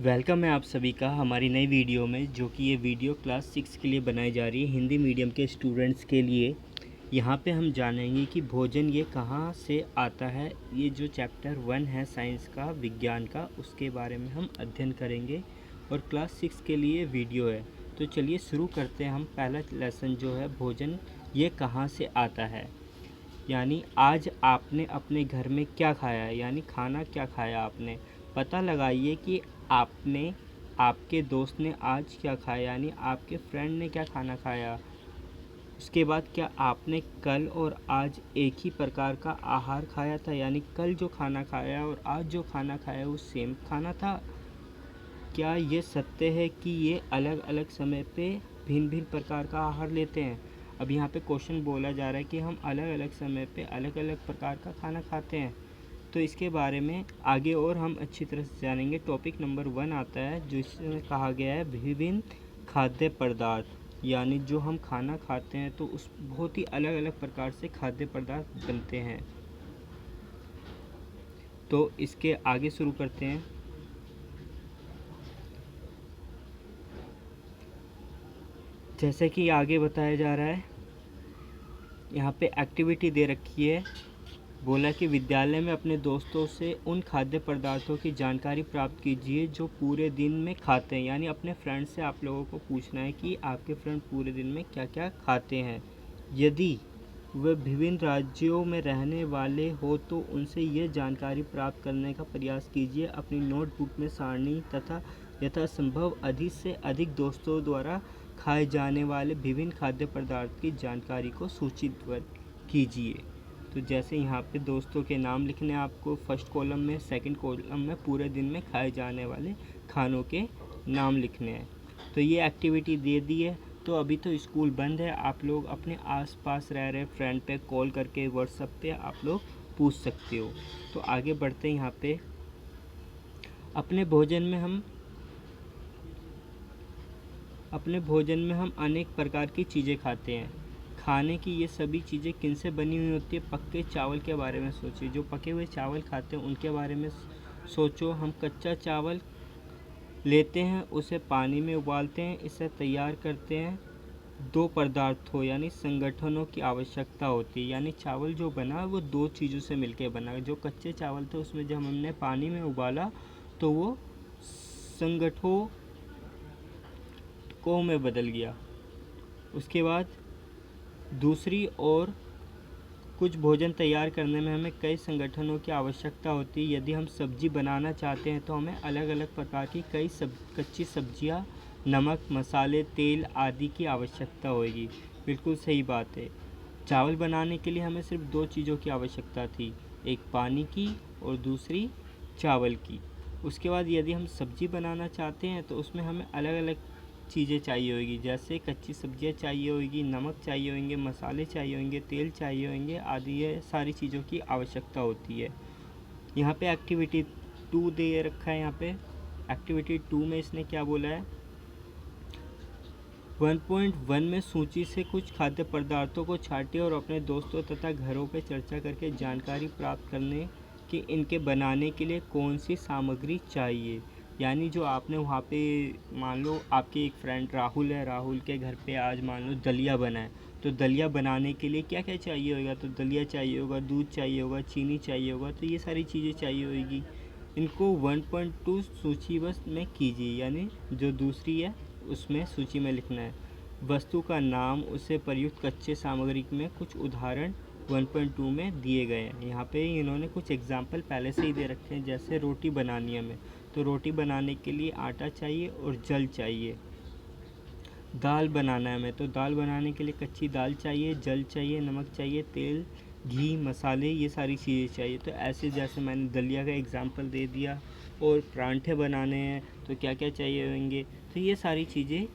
Welcome है आप सभी का हमारी नई वीडियो में, जो कि ये वीडियो क्लास 6 के लिए बनाई जा रही है, हिंदी मीडियम के स्टूडेंट्स के लिए। यहाँ पे हम जानेंगे कि भोजन ये कहाँ से आता है। ये जो चैप्टर 1 है साइंस का, विज्ञान का, उसके बारे में हम अध्ययन करेंगे और क्लास 6 के लिए वीडियो है। तो चलिए शुरू करते हैं। हम पहला लेसन जो है, भोजन ये कहाँ से आता है, यानी आज आपने अपने घर में क्या खाया है, यानी खाना क्या खाया आपने। पता लगाइए कि आपने, आपके दोस्त ने आज क्या खाया, यानी आपके फ्रेंड ने क्या खाना खाया। उसके बाद क्या आपने कल और आज एक ही प्रकार का आहार खाया था, यानी कल जो खाना खाया और आज जो खाना खाया वो सेम खाना था। क्या ये सत्य है कि ये अलग अलग समय पे भिन्न भिन्न प्रकार का आहार लेते हैं। अब यहाँ पे क्वेश्चन बोला जा रहा है कि हम अलग अलग समय पे अलग अलग प्रकार का खाना खाते हैं। तो इसके बारे में आगे और हम अच्छी तरह से जानेंगे। टॉपिक नंबर 1 आता है, जो इसमें कहा गया है विभिन्न खाद्य पदार्थ, यानी जो हम खाना खाते हैं तो उस बहुत ही अलग अलग प्रकार से खाद्य पदार्थ बनते हैं। तो इसके आगे शुरू करते हैं। जैसे कि आगे बताया जा रहा है, यहाँ पे एक्टिविटी दे रखी है। बोला कि विद्यालय में अपने दोस्तों से उन खाद्य पदार्थों की जानकारी प्राप्त कीजिए जो पूरे दिन में खाते हैं, यानी अपने फ्रेंड से आप लोगों को पूछना है कि आपके फ्रेंड पूरे दिन में क्या क्या खाते हैं। यदि वे विभिन्न राज्यों में रहने वाले हो तो उनसे यह जानकारी प्राप्त करने का प्रयास कीजिए। अपनी नोटबुक में सारणी तथा यथासंभव अधिक से अधिक दोस्तों द्वारा खाए जाने वाले विभिन्न खाद्य पदार्थ की जानकारी को सूचीबद्ध कीजिए। तो जैसे यहाँ पे दोस्तों के नाम लिखने हैं आपको फर्स्ट कॉलम में, सेकंड कॉलम में पूरे दिन में खाए जाने वाले खानों के नाम लिखने हैं। तो ये एक्टिविटी दे दी है। तो अभी तो स्कूल बंद है, आप लोग अपने आसपास रह रहे फ्रेंड पे कॉल करके व्हाट्सएप पे आप लोग पूछ सकते हो। तो आगे बढ़ते हैं। यहाँ पे अपने भोजन में हम अनेक प्रकार की चीज़ें खाते हैं। खाने की ये सभी चीज़ें किन से बनी हुई होती है। पक्के चावल के बारे में सोचिए, जो पके हुए चावल खाते हैं उनके बारे में सोचो। हम कच्चा चावल लेते हैं, उसे पानी में उबालते हैं, इसे तैयार करते हैं। दो पदार्थों यानी संगठनों की आवश्यकता होती है, यानी चावल जो बना वो दो चीज़ों से मिलकर बना। जो कच्चे चावल थे उसमें जब हमने पानी में उबाला तो वो संगठनों में बदल गया। उसके बाद दूसरी ओर कुछ भोजन तैयार करने में हमें कई संगठनों की आवश्यकता होती है। यदि हम सब्जी बनाना चाहते हैं तो हमें अलग अलग प्रकार की कई कच्ची सब्जियां, नमक, मसाले, तेल आदि की आवश्यकता होगी। बिल्कुल सही बात है। चावल बनाने के लिए हमें सिर्फ दो चीज़ों की आवश्यकता थी, एक पानी की और दूसरी चावल की। उसके बाद यदि हम सब्जी बनाना चाहते हैं तो उसमें हमें अलग अलग चीज़ें चाहिए होगी, जैसे कच्ची सब्जियां चाहिए होगी, नमक चाहिए होंगे, मसाले चाहिए होंगे, तेल चाहिए होंगे आदि, ये सारी चीज़ों की आवश्यकता होती है। यहाँ पे एक्टिविटी 2 दे रखा है। यहाँ पे एक्टिविटी 2 में इसने क्या बोला है, 1.1 में सूची से कुछ खाद्य पदार्थों को छांटिए और अपने दोस्तों तथा घरों पर चर्चा करके जानकारी प्राप्त करने कि इनके बनाने के लिए कौन सी सामग्री चाहिए। यानी जो आपने वहाँ पे, मान लो आपके एक फ्रेंड राहुल है, राहुल के घर पे आज मान लो दलिया बना है, तो दलिया बनाने के लिए क्या क्या चाहिए होगा। तो दलिया चाहिए होगा, दूध चाहिए होगा, चीनी चाहिए होगा, तो ये सारी चीज़ें चाहिए होगी। इनको 1.2 सूचीबद्ध में कीजिए, यानी जो दूसरी है उसमें सूची में लिखना है। वस्तु का नाम, उसे प्रयुक्त कच्चे सामग्री में कुछ उदाहरण 1.2 में दिए गए हैं। यहाँ पे इन्होंने कुछ एग्जाम्पल पहले से ही दे रखे हैं, जैसे रोटी बनानी है हमें, तो रोटी बनाने के लिए आटा चाहिए और जल चाहिए। दाल बनाना है हमें, तो दाल बनाने के लिए कच्ची दाल चाहिए, जल चाहिए, नमक चाहिए, तेल, घी, मसाले, ये सारी चीज़ें चाहिए। तो ऐसे जैसे मैंने दलिया का एग्जाम्पल दे दिया। और परांठे बनाने हैं तो क्या क्या चाहिए होंगे, तो ये सारी चीज़ें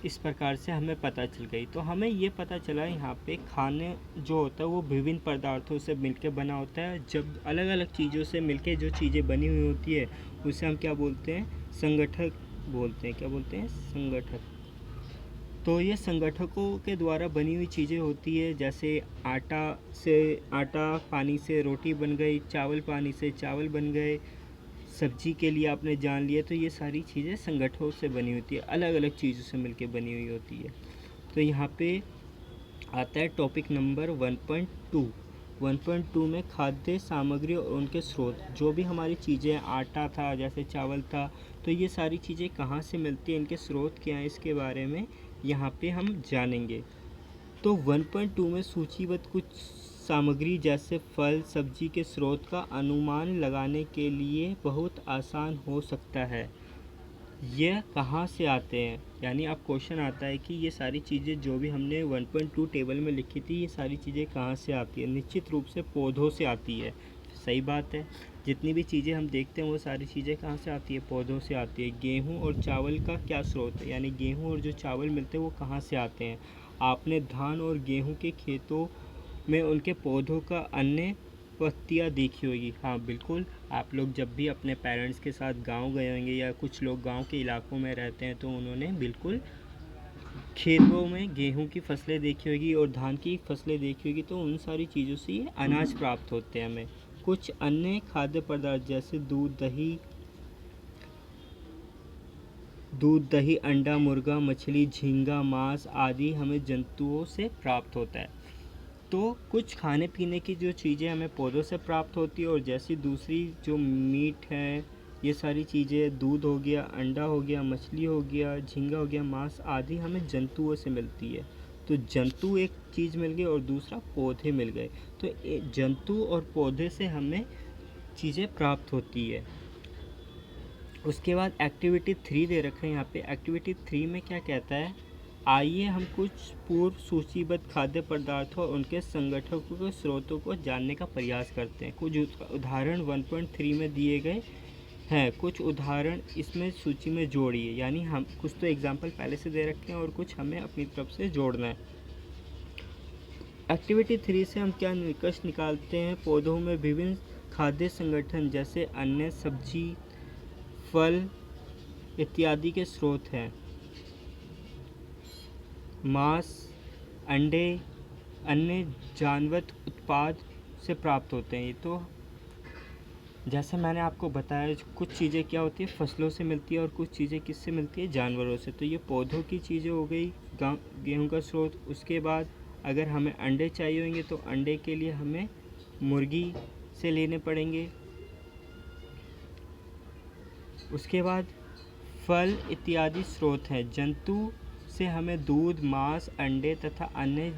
इस प्रकार से हमें पता चल गई। तो हमें ये पता चला यहाँ पे खाने जो होता है वो विभिन्न पदार्थों से मिलकर बना होता है। जब अलग अलग चीज़ों से मिलकर जो चीज़ें बनी हुई होती है उसे हम क्या बोलते हैं, संगठक बोलते हैं। क्या बोलते हैं, संगठक। तो ये संगठकों के द्वारा बनी हुई चीज़ें होती है, जैसे आटा पानी से रोटी बन गई, चावल पानी से चावल बन गए, सब्जी के लिए आपने जान लिया, तो ये सारी चीज़ें संगठनों से बनी होती है, अलग अलग चीज़ों से मिलके बनी हुई होती है। तो यहाँ पे आता है टॉपिक नंबर 1.2। 1.2 में खाद्य सामग्री और उनके स्रोत। जो भी हमारी चीज़ें, आटा था, जैसे चावल था, तो ये सारी चीज़ें कहाँ से मिलती हैं, इनके स्रोत क्या हैं, इसके बारे में यहाँ पे हम जानेंगे। तो 1.2 में सूचीबद्ध कुछ सामग्री जैसे फल सब्जी के स्रोत का अनुमान लगाने के लिए बहुत आसान हो सकता है। यह कहाँ से आते हैं, यानी अब क्वेश्चन आता है कि ये सारी चीज़ें जो भी हमने 1.2 टेबल में लिखी थी, ये सारी चीज़ें कहाँ से आती है। निश्चित रूप से पौधों से आती है। सही बात है, जितनी भी चीज़ें हम देखते हैं वो सारी चीज़ें कहाँ से आती है, पौधों से आती है। गेहूँ और चावल का क्या स्रोत है, यानी गेहूँ और जो चावल मिलते हैं वो कहाँ से आते हैं। आपने धान और गेहूँ के खेतों में उनके पौधों का अन्य पत्तियाँ देखी होगी। हाँ बिल्कुल, आप लोग जब भी अपने पेरेंट्स के साथ गांव गए होंगे, या कुछ लोग गांव के इलाकों में रहते हैं, तो उन्होंने बिल्कुल खेतों में गेहूं की फसलें देखी होगी और धान की फसलें देखी होगी। तो उन सारी चीज़ों से ये अनाज प्राप्त होते हैं हमें। कुछ अन्य खाद्य पदार्थ जैसे दूध दही अंडा मुर्गा मछली झींगा मांस आदि हमें जंतुओं से प्राप्त होता है। तो कुछ खाने पीने की जो चीज़ें हमें पौधों से प्राप्त होती है, और जैसी दूसरी जो मीट है, ये सारी चीज़ें, दूध हो गया, अंडा हो गया, मछली हो गया, झींगा हो गया, मांस आदि हमें जंतुओं से मिलती है। तो जंतु एक चीज़ मिल गई और दूसरा पौधे मिल गए। तो जंतु और पौधे से हमें चीज़ें प्राप्त होती है। उसके बाद एक्टिविटी 3 दे रखा है यहाँ पे। एक्टिविटी 3 में क्या कहता है, आइए हम कुछ पूर्व सूचीबद्ध खाद्य पदार्थों और उनके संगठकों के स्रोतों को जानने का प्रयास करते हैं। कुछ उदाहरण 1.3 में दिए गए हैं, कुछ उदाहरण इसमें सूची में जोड़िए। यानी हम कुछ तो एग्जाम्पल पहले से दे रखे हैं और कुछ हमें अपनी तरफ से जोड़ना है। एक्टिविटी 3 से हम क्या निष्कर्ष निकालते हैं, पौधों में विभिन्न खाद्य संगठन जैसे अन्न सब्जी फल इत्यादि के स्रोत हैं। मांस अंडे अन्य जानवर उत्पाद से प्राप्त होते हैं। तो जैसे मैंने आपको बताया, कुछ चीज़ें क्या होती है, फसलों से मिलती है, और कुछ चीज़ें किससे मिलती है, जानवरों से। तो ये पौधों की चीज़ें हो गई, गेहूं का स्रोत। उसके बाद अगर हमें अंडे चाहिए होंगे तो अंडे के लिए हमें मुर्गी से लेने पड़ेंगे। उसके बाद फल इत्यादि स्रोत हैं। जंतु से हमें दूध मांस अंडे तथा अन्य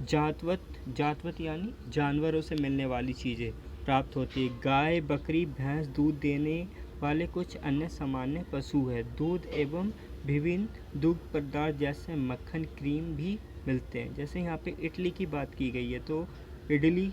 जातवत यानी जानवरों से मिलने वाली चीज़ें प्राप्त होती है। गाय बकरी भैंस दूध देने वाले कुछ अन्य सामान्य पशु हैं। दूध एवं विभिन्न दुग्ध पदार्थ जैसे मक्खन क्रीम भी मिलते हैं। जैसे यहाँ पे इडली की बात की गई है, तो इडली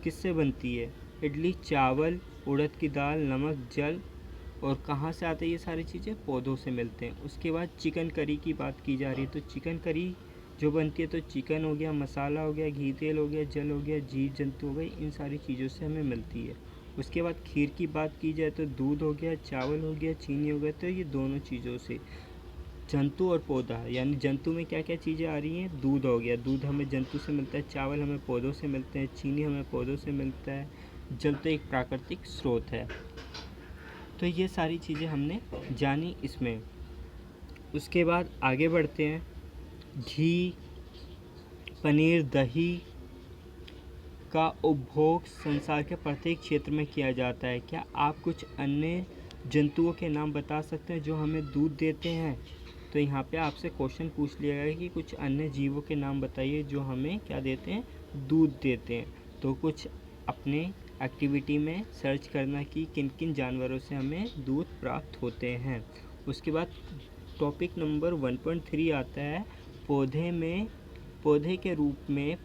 किससे बनती है, इडली चावल उड़द की दाल नमक जल, और कहाँ से आते हैं ये सारी चीज़ें, पौधों से मिलते हैं। उसके बाद चिकन करी की बात की जा रही है, तो चिकन करी जो बनती है, तो चिकन हो गया, मसाला हो गया, घी तेल हो गया, जल हो गया, जीव जंतु हो गई, इन सारी चीज़ों से हमें मिलती है। उसके बाद खीर की बात की जाए तो दूध हो गया चावल हो गया चीनी हो गया। तो ये दोनों चीज़ों से जंतु और पौधा, यानी जंतु में क्या क्या चीज़ें आ रही हैं, दूध हो गया, दूध हमें जंतु से मिलता है, चावल हमें पौधों से मिलते हैं, चीनी हमें पौधों से मिलता है, जल तो एक प्राकृतिक स्रोत है। तो ये सारी चीज़ें हमने जानी इसमें। उसके बाद आगे बढ़ते हैं। घी पनीर दही का उपभोग संसार के प्रत्येक क्षेत्र में किया जाता है। क्या आप कुछ अन्य जंतुओं के नाम बता सकते हैं जो हमें दूध देते हैं। तो यहाँ पे आपसे क्वेश्चन पूछ लिया गया कि कुछ अन्य जीवों के नाम बताइए जो हमें क्या देते हैं, दूध देते हैं। तो कुछ अपने एक्टिविटी में सर्च करना कि किन किन जानवरों से हमें दूध प्राप्त होते हैं। उसके बाद टॉपिक नंबर 1.3 आता है, पौधे के रूप में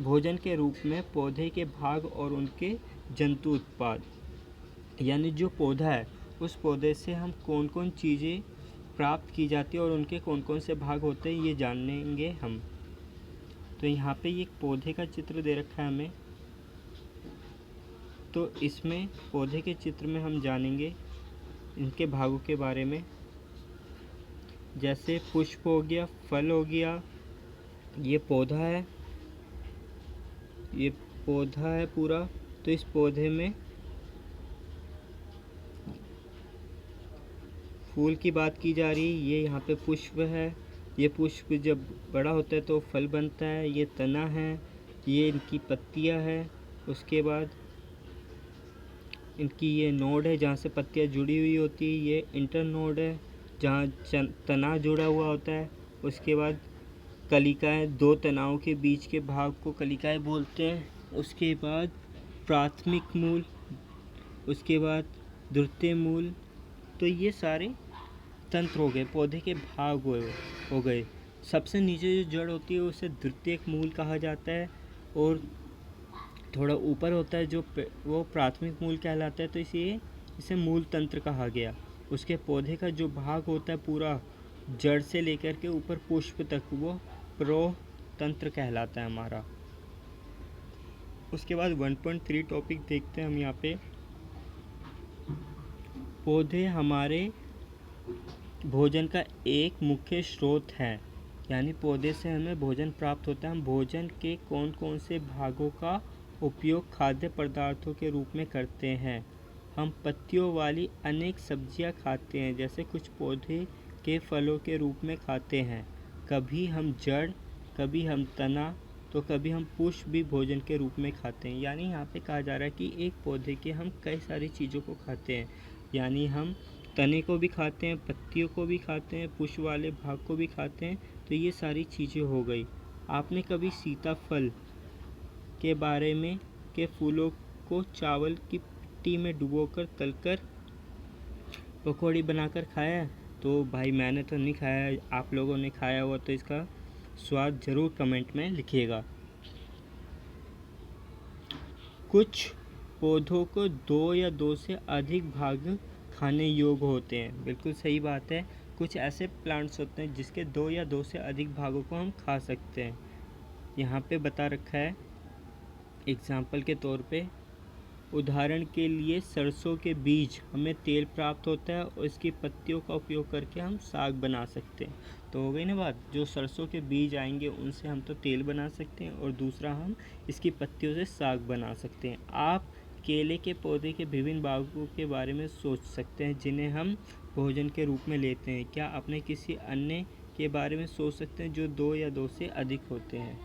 भोजन के रूप में पौधे के भाग और उनके जंतु उत्पाद। यानी जो पौधा है उस पौधे से हम कौन कौन चीज़ें प्राप्त की जाती है और उनके कौन कौन से भाग होते हैं, ये जानेंगे हम। तो यहाँ पे एक पौधे का चित्र दे रखा है हमें, तो इसमें पौधे के चित्र में हम जानेंगे इनके भागों के बारे में। जैसे पुष्प हो गया, फल हो गया, ये पौधा है पूरा। तो इस पौधे में फूल की बात की जा रही है, ये यहाँ पे पुष्प है। ये पुष्प जब बड़ा होता है तो फल बनता है। ये तना है, ये इनकी पत्तियाँ हैं। उसके बाद इनकी ये नोड है जहाँ से पत्तियाँ जुड़ी हुई होती है। ये इंटर नोड है जहाँ तना जुड़ा हुआ होता है। उसके बाद कलिकाएँ, दो तनाओं के बीच के भाग को कलिकाएँ बोलते हैं। उसके बाद प्राथमिक मूल, उसके बाद द्वितीय मूल। तो ये सारे तंत्र हो गए, पौधे के भाग हो गए। सबसे नीचे जो जड़ होती है उसे द्वितीयक मूल कहा जाता है, और थोड़ा ऊपर होता है जो वो प्राथमिक मूल कहलाता है, तो इसे मूल तंत्र कहा गया। उसके पौधे का जो भाग होता है पूरा जड़ से लेकर के ऊपर पुष्प तक, वो प्रो तंत्र कहलाता है हमारा। उसके बाद 1.3 टॉपिक देखते हैं हम यहाँ पे। पौधे हमारे भोजन का एक मुख्य स्रोत है, यानी पौधे से हमें भोजन प्राप्त होता है। हम भोजन के कौन कौन से भागों का उपयोग खाद्य पदार्थों के रूप में करते हैं। हम पत्तियों वाली अनेक सब्जियां खाते हैं, जैसे कुछ पौधे के फलों के रूप में खाते हैं। कभी हम जड़, कभी हम तना, तो कभी हम पुष्प भी भोजन के रूप में खाते हैं। यानी यहाँ पे कहा जा रहा है कि एक पौधे के हम कई सारी चीज़ों को खाते हैं। यानी हम तने को भी खाते हैं, पत्तियों को भी खाते हैं, पुष्प वाले भाग को भी खाते हैं। तो ये सारी चीज़ें हो गई। आपने कभी सीताफल के बारे में के फूलों को चावल की पिट्टी में डुबोकर तलकर पकौड़ी बनाकर खाया है? तो भाई मैंने तो नहीं खाया है, आप लोगों ने खाया हुआ तो इसका स्वाद ज़रूर कमेंट में लिखिएगा। कुछ पौधों को दो या दो से अधिक भाग खाने योग्य होते हैं। बिल्कुल सही बात है। कुछ ऐसे प्लांट्स होते हैं जिसके दो या दो से अधिक भागों को हम खा सकते हैं। यहाँ पे बता रखा है एग्जाम्पल के तौर पे, उदाहरण के लिए सरसों के बीज हमें तेल प्राप्त होता है और इसकी पत्तियों का उपयोग करके हम साग बना सकते हैं। तो हो गई ना बात, जो सरसों के बीज आएंगे उनसे हम तो तेल बना सकते हैं, और दूसरा हम इसकी पत्तियों से साग बना सकते हैं। आप केले के पौधे के विभिन्न भागों के बारे में सोच सकते हैं जिन्हें हम भोजन के रूप में लेते हैं। क्या अपने किसी अन्य के बारे में सोच सकते हैं जो दो या दो से अधिक होते हैं?